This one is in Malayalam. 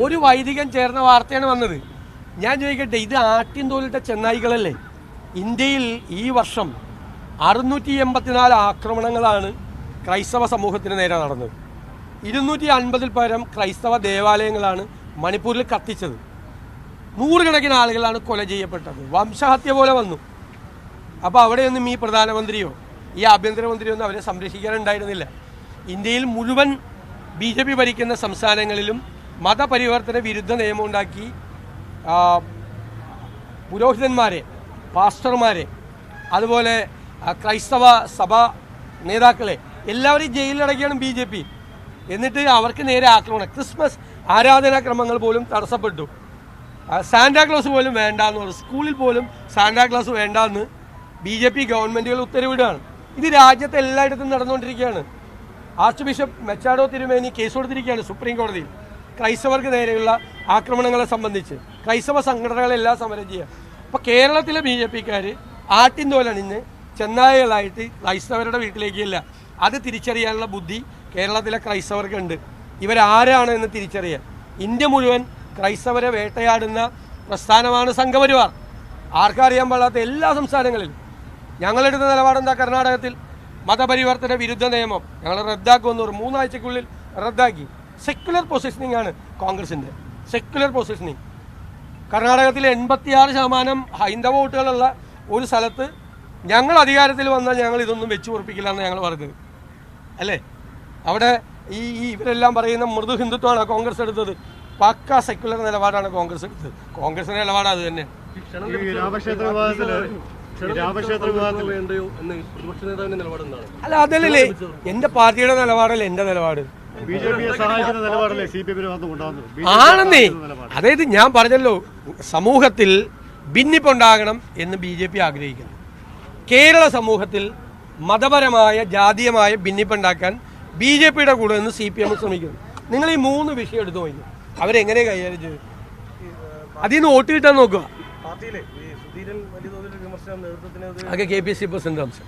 ഒരു വൈദികൻ ചേർന്ന വാർത്തയാണ് വന്നത്. ഞാൻ ചോദിക്കട്ടെ, ഇത് ആട്ടിൻ തോലിട്ട ചെന്നായികളല്ലേ? ഇന്ത്യയിൽ ഈ വർഷം 684 ആക്രമണങ്ങളാണ് ക്രൈസ്തവ സമൂഹത്തിന് നേരെ നടന്നത്. 250-ൽ പരം ക്രൈസ്തവ ദേവാലയങ്ങളാണ് മണിപ്പൂരിൽ കത്തിച്ചത്. നൂറുകണക്കിന് ആളുകളാണ് കൊല ചെയ്യപ്പെട്ടത്. വംശഹത്യ പോലെ വന്നു. അപ്പോൾ അവിടെയൊന്നും ഈ പ്രധാനമന്ത്രിയോ ഈ ആഭ്യന്തരമന്ത്രിയോ ഒന്നും അവരെ സംരക്ഷിക്കാനുണ്ടായിരുന്നില്ല. ഇന്ത്യയിൽ മുഴുവൻ BJP ഭരിക്കുന്ന സംസ്ഥാനങ്ങളിലും മതപരിവർത്തന വിരുദ്ധ നിയമം ഉണ്ടാക്കി പുരോഹിതന്മാരെ, പാസ്റ്റർമാരെ, അതുപോലെ ക്രൈസ്തവ സഭാ നേതാക്കളെ എല്ലാവരെയും ജയിലിലടക്കിയാണ് BJP. എന്നിട്ട് അവർക്ക് നേരെ ആക്രമണം. ക്രിസ്മസ് ആരാധനാക്രമങ്ങൾ പോലും തടസ്സപ്പെട്ടു. സാന്റാക്ലോസ് പോലും വേണ്ടാന്ന് പറഞ്ഞു. സ്കൂളിൽ പോലും സാന്റാക്ലോസ് വേണ്ടാന്ന് BJP ഗവൺമെൻറ്റുകൾ ഉത്തരവിടുകയാണ്. ഇത് രാജ്യത്തെ എല്ലായിടത്തും നടന്നുകൊണ്ടിരിക്കുകയാണ്. ആർച്ച് ബിഷപ്പ് മെച്ചാഡോ തിരുമേനി കേസ് കൊടുത്തിരിക്കുകയാണ് സുപ്രീം കോടതിയിൽ ക്രൈസ്തവർക്ക് നേരെയുള്ള ആക്രമണങ്ങളെ സംബന്ധിച്ച്. ക്രൈസ്തവ സംഘടനകളെല്ലാം സമരം ചെയ്യുക. അപ്പോൾ കേരളത്തിലെ BJPക്കാർ ആട്ടിൻ തോലണിഞ്ഞ് ചെന്നായകളായിട്ട് ക്രൈസ്തവരുടെ വീട്ടിലേക്കില്ല. അത് തിരിച്ചറിയാനുള്ള ബുദ്ധി കേരളത്തിലെ ക്രൈസ്തവർക്കുണ്ട്. ഇവരാരാണ് എന്ന് തിരിച്ചറിയാൻ. ഇന്ത്യ മുഴുവൻ ക്രൈസ്തവരെ വേട്ടയാടുന്ന പ്രസ്ഥാനമാണ് സംഘപരിവാർ. ആർക്കറിയാൻ പാടാത്ത എല്ലാ സംസ്ഥാനങ്ങളിലും. ഞങ്ങളെടുത്ത നിലപാടെന്താ? കർണാടകത്തിൽ മതപരിവർത്തന വിരുദ്ധ നിയമം ഞങ്ങൾ റദ്ദാക്കുമെന്ന് പറഞ്ഞു. 3 ആഴ്ചക്കുള്ളിൽ റദ്ദാക്കി. സെക്യുലർ പൊസിഷനിങ് ആണ് കോൺഗ്രസിൻ്റെ. Secular positioning. കർണാടകത്തിലെ 86% ഹൈന്ദവ വോട്ടുകളുള്ള ഒരു സ്ഥലത്ത് ഞങ്ങൾ അധികാരത്തിൽ വന്നാൽ ഞങ്ങൾ ഇതൊന്നും വെച്ച് ഉറപ്പിക്കില്ല എന്ന് ഞങ്ങൾ പറഞ്ഞത് അല്ലേ? അവിടെ ഇവരെല്ലാം പറയുന്ന മൃദു ഹിന്ദുത്വമാണ് കോൺഗ്രസ് എടുത്തത്. പക്ക സെക്യുലർ നിലപാടാണ് കോൺഗ്രസ് എടുത്തത്. കോൺഗ്രസിന്റെ നിലപാട് അത് തന്നെ. അല്ല, അതല്ലേ എന്റെ പാർട്ടിയുടെ നിലപാടല്ലേ എന്റെ നിലപാട് ആണെന്നേ. അതായത് ഞാൻ പറഞ്ഞല്ലോ, സമൂഹത്തിൽ ഭിന്നിപ്പുണ്ടാകണം എന്ന് BJP ആഗ്രഹിക്കുന്നു. കേരള സമൂഹത്തിൽ മതപരമായ ജാതീയമായ ഭിന്നിപ്പുണ്ടാക്കാൻ BJPയുടെ കൂടെ നിന്ന് CPM ശ്രമിക്കുന്നു. നിങ്ങൾ ഈ 3 വിഷയം എടുത്തു നോക്കി അവരെങ്ങനെ കൈകാര്യം ചെയ്തു? അതിൽ നിന്ന് വോട്ട് കിട്ടാൻ നോക്കുക. അതൊക്കെ KPC പ്രസിഡന്റ് അംശം.